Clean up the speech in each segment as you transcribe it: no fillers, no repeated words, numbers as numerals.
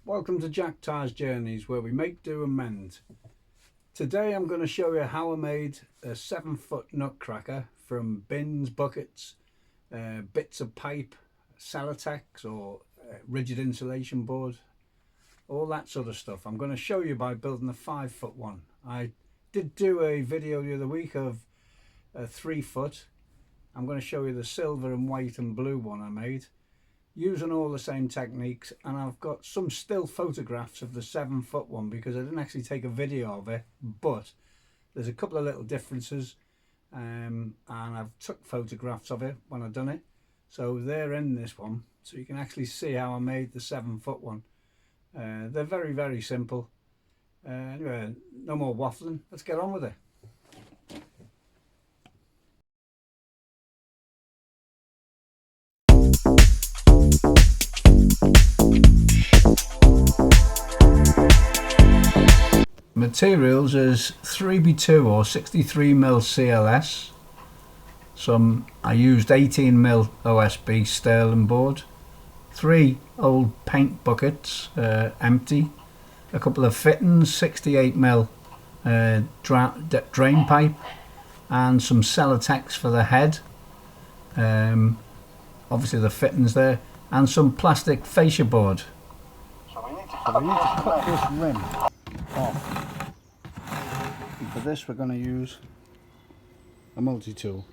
Welcome to Jack Tyre's Journeys, where we make, do and mend. Today I'm going to show you how I made a 7-foot nutcracker from bins, buckets, bits of pipe, Celotex or rigid insulation board, all that sort of stuff. I'm going to show you by building a 5-foot one. I did do a video the other week of a 3-foot. I'm going to show you the silver and white and blue one I made, using all the same techniques, and I've got some still photographs of the 7-foot one because I didn't actually take a video of it, but there's a couple of little differences, and I've took photographs of it when I've done it, so they're in this one, so you can actually see how I made the 7-foot one. They're very, very simple. Anyway, no more waffling, let's get on with it. Materials is 3x2 or 63mm CLS. I used 18mm OSB sterling board, 3 old paint buckets, empty, a couple of fittings, 68mm drain pipe, and some Celotex for the head, obviously the fittings there, and some plastic fascia board. So we need to cut this rim off. And for this we're going to use a multi-tool.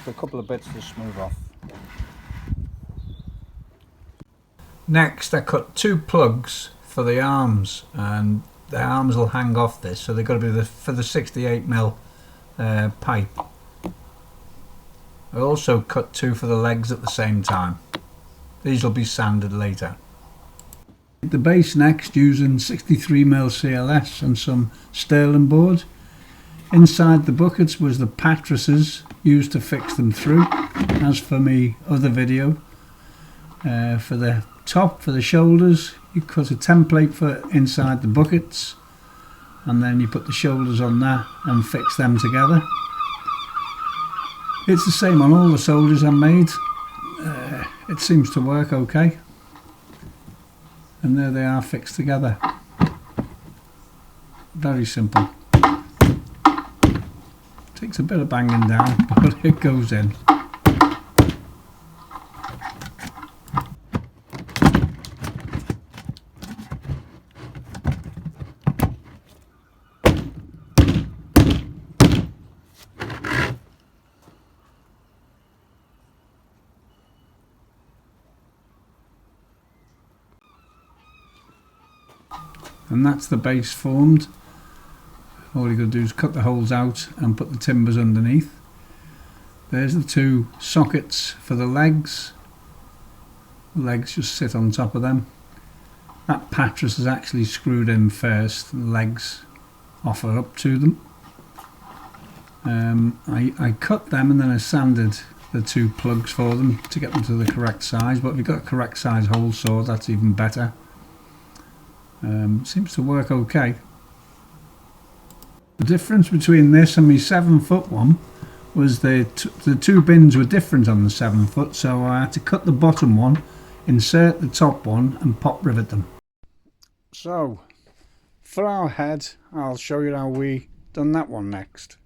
A couple of bits to smooth off. Next I cut 2 plugs for the arms, and the arms will hang off this, so they've got to be for the 68mm pipe. I also cut 2 for the legs at the same time. These will be sanded later. The base next using 63mm CLS and some sterling board. Inside the buckets was the mattresses used to fix them through, as for me other video. For the top, for the shoulders, you cut a template for inside the buckets, and then you put the shoulders on that and fix them together. It's the same on all the shoulders I made. It seems to work okay, and there they are fixed together. Very simple. Takes a bit of banging down, but it goes in. And that's the base formed. All you've got to do is cut the holes out and put the timbers underneath. There's the 2 sockets for the legs. The legs just sit on top of them. That mattress is actually screwed in first, and the legs offer up to them. I cut them and then I sanded the 2 plugs for them to get them to the correct size, but if you've got a correct size hole saw, that's even better. Seems to work okay. The difference between this and my 7-foot one was the 2 bins were different on the 7-foot, so I had to cut the bottom one, insert the top one and pop rivet them. So for our head, I'll show you how we done that one next.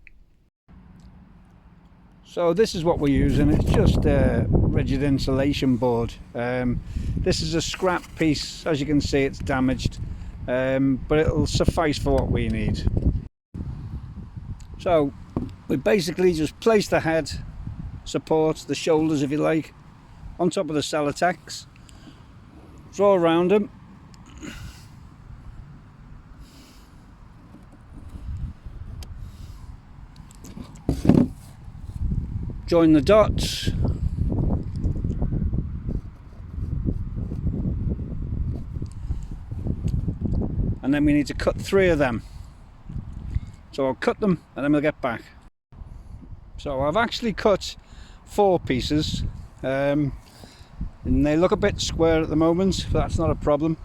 So this is what we're using. It's just a rigid insulation board. This is a scrap piece. As you can see, it's damaged, but it'll suffice for what we need. So we basically just place the head support, the shoulders if you like, on top of the Celotex, draw around them, join the dots, and then we need to cut 3 of them. So I'll cut them and then we'll get back. So I've actually cut 4 pieces, and they look a bit square at the moment, but that's not a problem.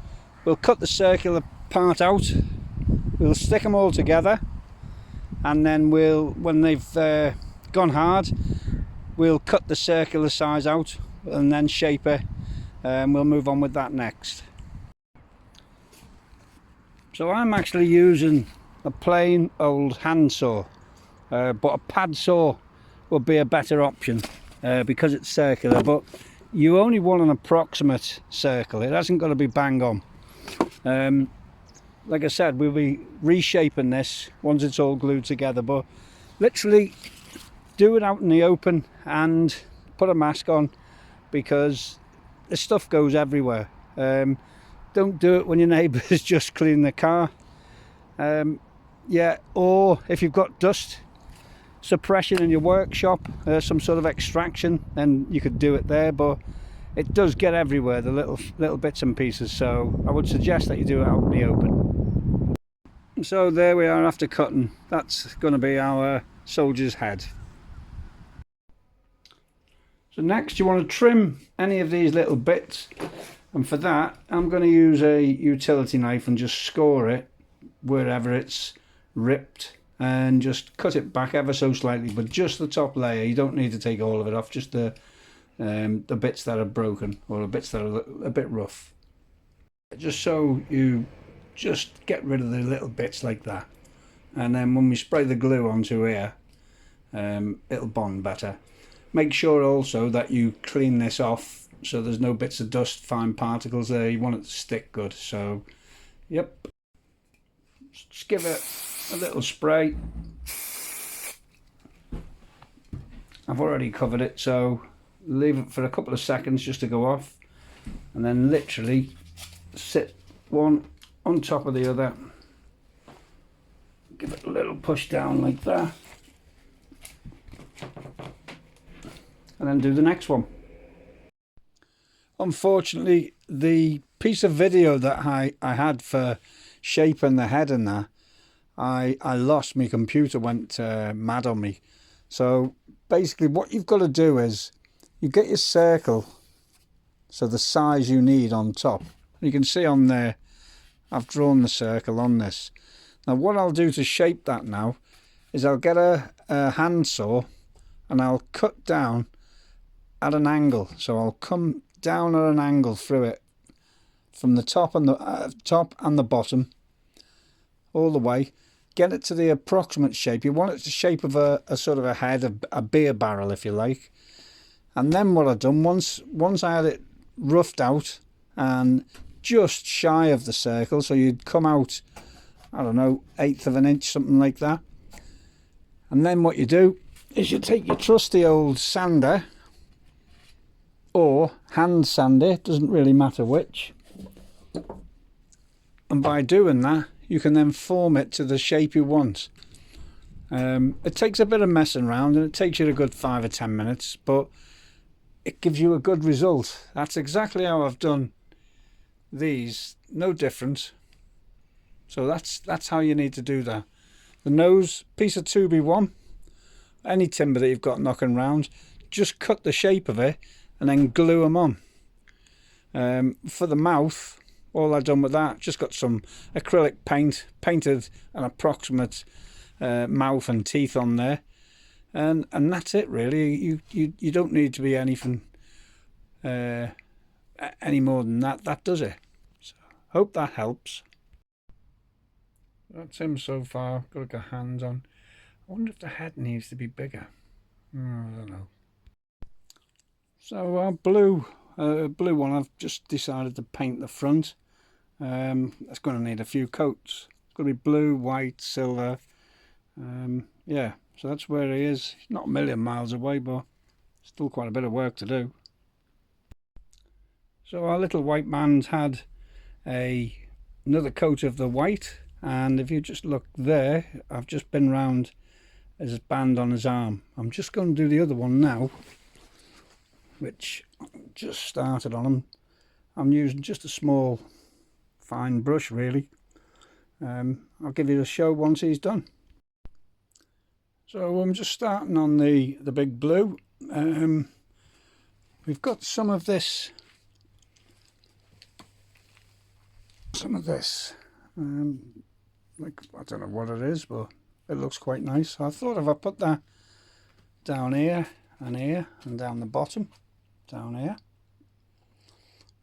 We'll cut the circular part out, we'll stick them all together, and then when they've gone hard, we'll cut the circular size out and then shape it, and we'll move on with that next. So I'm actually using a plain old hand saw, but a pad saw would be a better option because it's circular, but you only want an approximate circle. It hasn't got to be bang on. Like I said, we'll be reshaping this once it's all glued together, but literally do it out in the open and put a mask on, because the stuff goes everywhere. Don't do it when your neighbour's just cleaning the car. Yeah, or if you've got dust suppression in your workshop, some sort of extraction, then you could do it there, but it does get everywhere, the little bits and pieces, so I would suggest that you do it out in the open. So there we are after cutting. That's going to be our soldier's head. So next you want to trim any of these little bits, and for that I'm going to use a utility knife and just score it wherever it's ripped, and just cut it back ever so slightly, but just the top layer. You don't need to take all of it off, just the bits that are broken or the bits that are a bit rough, just so you just get rid of the little bits like that, and then when we spray the glue onto here, it'll bond better. Make sure also that you clean this off so there's no bits of dust, fine particles there. You want it to stick good, so yep, just give it a little spray. I've already covered it, so leave it for a couple of seconds just to go off, and then literally sit one on top of the other, give it a little push down like that, and then do the next one. Unfortunately, the piece of video that I had for shaping the head and that, I lost. My computer went mad on me. So basically what you've got to do is you get your circle, so the size you need on top. You can see on there I've drawn the circle on this. Now what I'll do to shape that now is I'll get a handsaw and I'll cut down at an angle. So I'll come down at an angle through it from the top and the bottom all the way. Get it to the approximate shape. You want it to shape of a sort of a head, a beer barrel if you like. And then what I've done, once I had it roughed out and just shy of the circle, so you'd come out, I don't know, 1/8 of an inch, something like that. And then what you do is you take your trusty old sander or hand sander, doesn't really matter which. And by doing that, you can then form it to the shape you want. It takes a bit of messing around and it takes you a good 5 or 10 minutes, but it gives you a good result. That's exactly how I've done these, no different. So that's how you need to do that. The nose, piece of 2B1, any timber that you've got knocking around, just cut the shape of it and then glue them on. For the mouth, all I've done with that, just got some acrylic paint, painted an approximate mouth and teeth on there, and that's it really. You don't need to be anything any more than that. That does it. So hope that helps. That's him so far. Got to get hands on. I wonder if the head needs to be bigger. I don't know. So our blue one, I've just decided to paint the front. That's going to need a few coats. It's going to be blue, white, silver. Yeah, so that's where he is. He's not a million miles away, but still quite a bit of work to do. So our little white man's had another coat of the white, and if you just look there, I've just been round his band on his arm. I'm just going to do the other one now, which I just started on him. I'm using just a small fine brush really, I'll give you a show once he's done. So I'm just starting on the big blue. We've got some of this, like, I don't know what it is, but it looks quite nice. I thought if I put that down here and down the bottom, down here,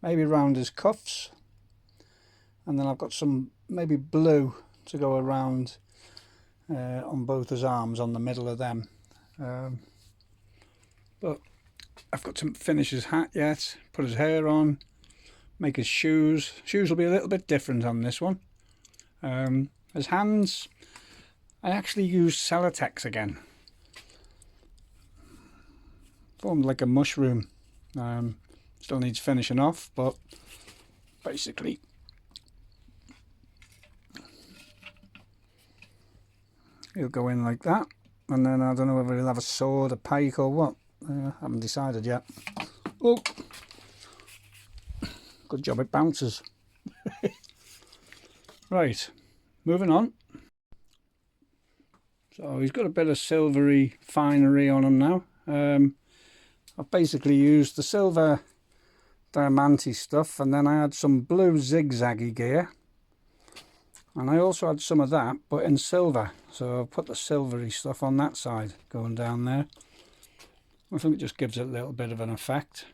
maybe around his cuffs, and then I've got some maybe blue to go around on both his arms, on the middle of them. But I've got to finish his hat yet, put his hair on, make his shoes. Shoes will be a little bit different on this one. His hands, I actually used Celotex again. Formed like a mushroom. Still needs finishing off, but basically he'll go in like that, and then I don't know whether he'll have a sword, a pike or what. I haven't decided yet. Oh, good job it bounces. Right, moving on. So he's got a bit of silvery finery on him now. I've basically used the silver diamante stuff, and then I had some blue zigzaggy gear, and I also had some of that but in silver, so I've put the silvery stuff on that side going down there. I think it just gives it a little bit of an effect.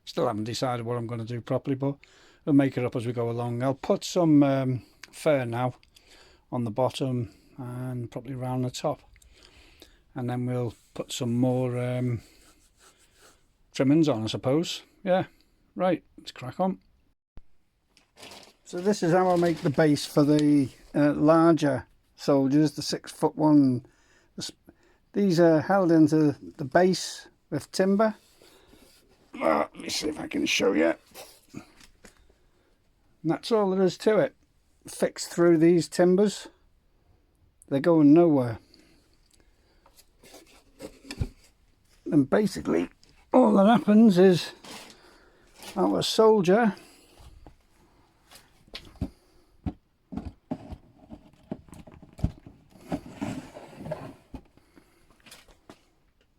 Still haven't decided what I'm going to do properly, but we'll make it up as we go along. I'll put some fur now on the bottom and probably around the top, and then we'll put some more trimmings on, I suppose. Yeah, right, let's crack on. So this is how I make the base for the larger soldiers, the 6'1". These are held into the base with timber. Let me see if I can show you. And that's all there is to it. Fixed through these timbers. They're going nowhere. And basically all that happens is our soldier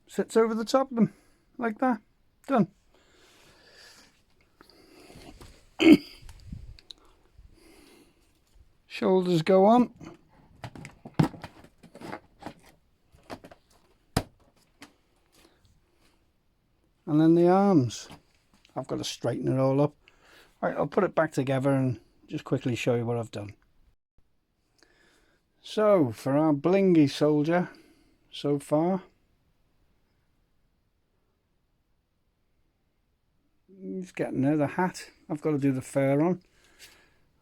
sits over the top of them like that. Done. Shoulders go on. And then the arms. I've got to straighten it all up. Right, I'll put it back together and just quickly show you what I've done. So for our blingy soldier so far, he's getting there. The hat, I've got to do the fur on.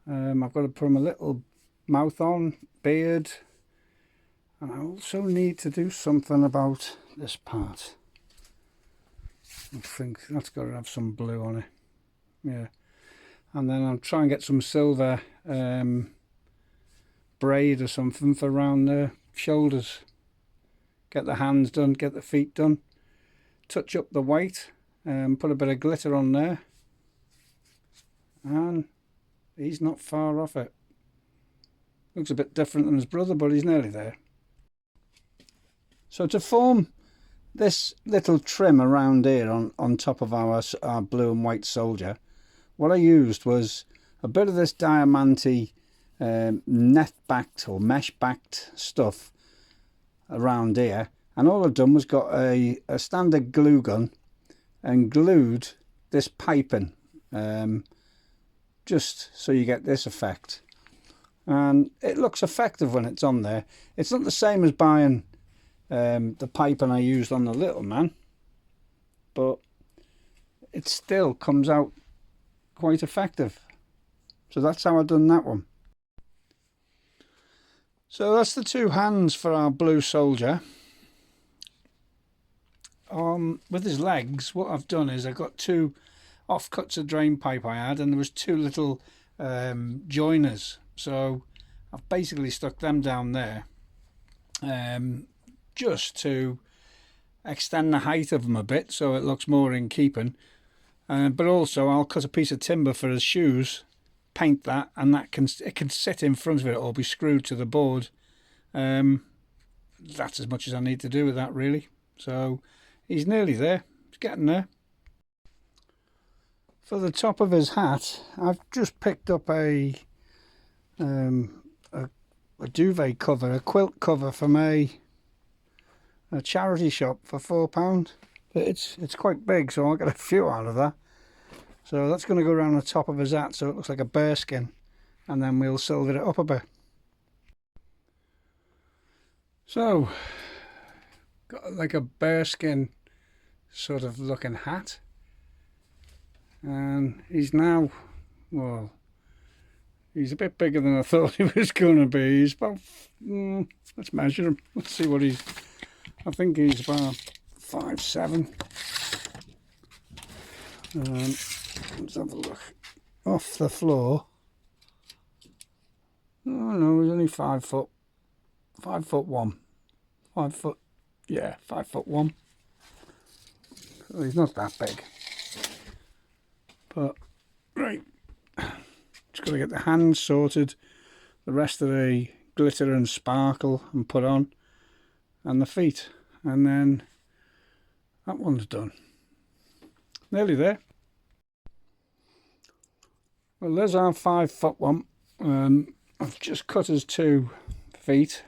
I've got to put him a little mouth on, beard, and I also need to do something about this part. I think that's got to have some blue on it. Yeah, and then I'll try and get some silver braid or something for around the shoulders. Get the hands done, get the feet done, touch up the white, put a bit of glitter on there, and he's not far off it. Looks a bit different than his brother, but he's nearly there. So to form this little trim around here on top of our blue and white soldier, what I used was a bit of this diamante net backed or mesh backed stuff around here, and all I've done was got a standard glue gun and glued this piping, just so you get this effect, and it looks effective when it's on there. It's not the same as buying the piping I used on the little man, but it still comes out quite effective. So that's how I've done that one. So that's the two hands for our blue soldier. With his legs, what I've done is I've got two offcuts of drain pipe I had, and there was two little joiners, so I've basically stuck them down there just to extend the height of them a bit so it looks more in keeping, but also I'll cut a piece of timber for his shoes paint that, and it can sit in front of it or be screwed to the board. That's as much as I need to do with that, really. So he's nearly there. He's getting there. For the top of his hat, I've just picked up a duvet cover, a quilt cover from a charity shop for £4. But it's quite big, so I'll get a few out of that. So that's going to go around the top of his hat so it looks like a bearskin, and then we'll silver it up a bit. So, got like a bearskin sort of looking hat, and he's now, well, he's a bit bigger than I thought he was going to be. He's about, let's measure him, let's see what he's, I think he's about 5'7". Let's have a look. Off the floor, oh no, he's only 5 foot, 5'1", 5 foot, yeah, 5'1". So he's not that big, but right, just got to get the hands sorted, the rest of the glitter and sparkle and put on, and the feet, and then that one's done. Nearly there. Well, there's our 5 foot one. I've just cut his 2 feet,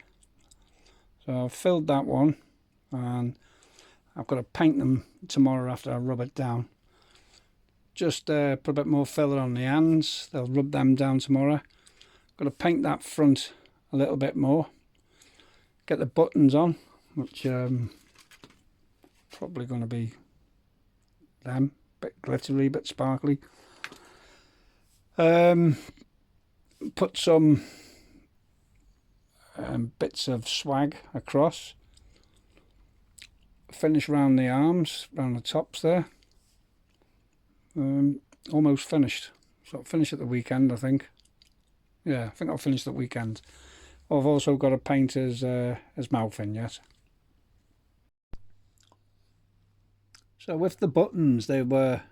so I've filled that one, and I've got to paint them tomorrow after I rub it down. Just put a bit more filler on the hands, they'll rub them down tomorrow. Got to paint that front a little bit more, get the buttons on, which probably going to be them, bit glittery, bit sparkly. Put some bits of swag across, finish round the arms, round the tops there. Almost finished, so I'll finish at the weekend, I think. Yeah, I think I'll finish the weekend. I've also got to paint his mouth in yet. So with the buttons, they were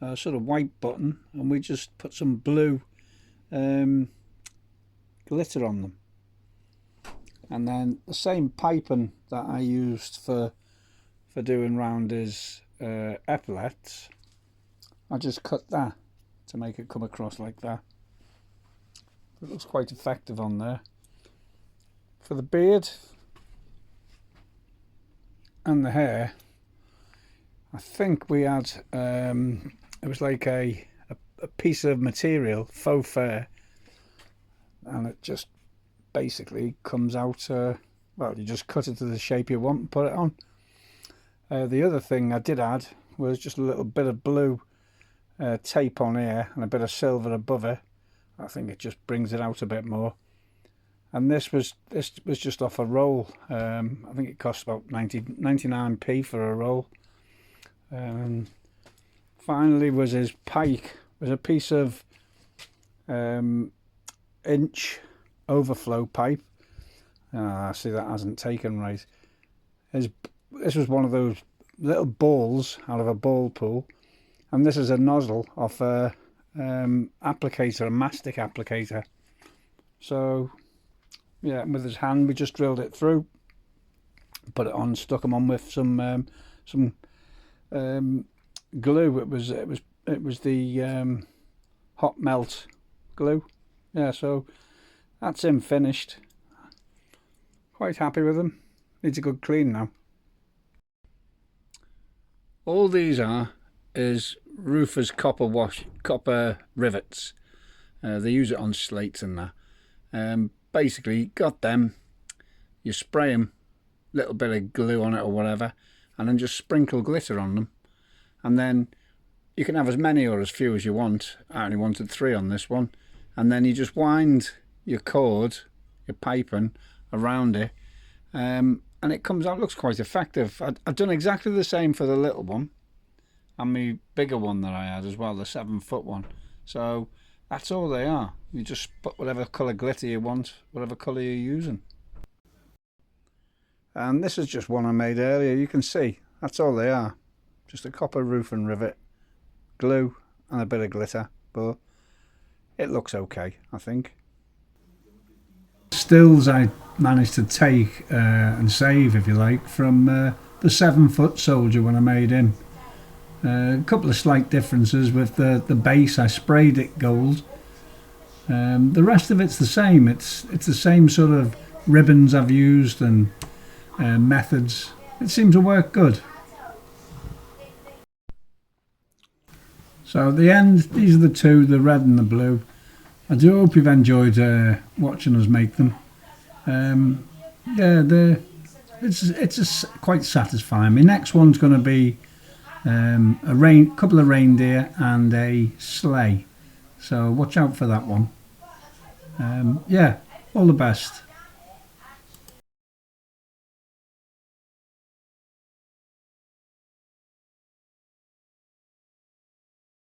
a sort of white button, and we just put some blue glitter on them, and then the same piping that I used for doing round his epaulets, I just cut that to make it come across like that. It looks quite effective on there. For the beard and the hair, I think we had it was like a piece of material, faux fur, and it just basically comes out, well, you just cut it to the shape you want and put it on. The other thing I did add was just a little bit of blue tape on here and a bit of silver above it. I think it just brings it out a bit more. And this was just off a roll. I think it cost about 99p for a roll. Finally was his pike. It was a piece of inch overflow pipe. See, that hasn't taken right. This was one of those little balls out of a ball pool, and this is a nozzle off a applicator, a mastic applicator. So yeah, with his hand we just drilled it through, put it on, stuck him on with some glue. It was the hot melt glue. Yeah, so that's him finished. Quite happy with him. Needs a good clean now. All these is roofers copper rivets. They use it on slates and that. Basically, got them, you spray them, little bit of glue on it or whatever, and then just sprinkle glitter on them, and then you can have as many or as few as you want. I only wanted 3 on this one, and then you just wind your cord, your piping around it, and it comes out, looks quite effective. I've done exactly the same for the little one and the bigger one that I had as well, the 7 foot one. So that's all they are. You just put whatever colour glitter you want, whatever colour you're using. And this is just one I made earlier. You can see that's all they are, just a copper roof and rivet, glue and a bit of glitter. But it looks okay, I think. Stills I managed to take and save, if you like, from the 7-foot soldier when I made him. A couple of slight differences with the base. I sprayed it gold. The rest of it's the same. It's the same sort of ribbons I've used and methods. It seemed to work good. So at the end, these are the two, the red and the blue. I do hope you've enjoyed watching us make them. Yeah, it's quite satisfying. My next one's going to be a couple of reindeer and a sleigh. So watch out for that one. Yeah, all the best.